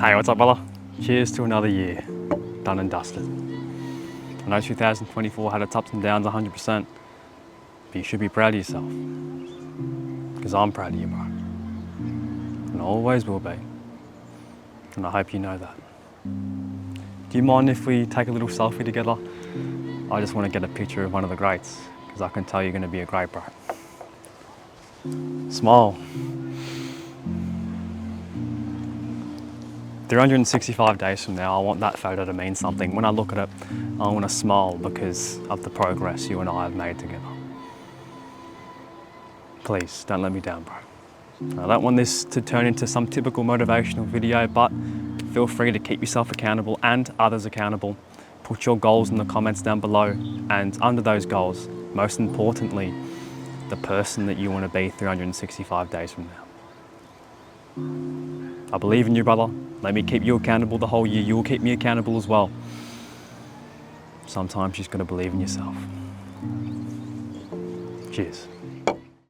Hey, what's up, brother? Cheers to another year, done and dusted. I know 2024 had its ups and downs 100%, but you should be proud of yourself. Because I'm proud of you, bro. And I always will be. And I hope you know that. Do you mind if we take a little selfie together? I just want to get a picture of one of the greats, because I can tell you're going to be a great, bro. Smile. 365 days from now, I want that photo to mean something. When I look at it, I want to smile because of the progress you and I have made together. Please, don't let me down, bro. I don't want this to turn into some typical motivational video, but feel free to keep yourself accountable and others accountable. Put your goals in the comments down below, and under those goals, most importantly, the person that you want to be 365 days from now. I believe in you, brother. Let me keep you accountable the whole year. You'll keep me accountable as well. Sometimes you just gotta believe in yourself. Cheers.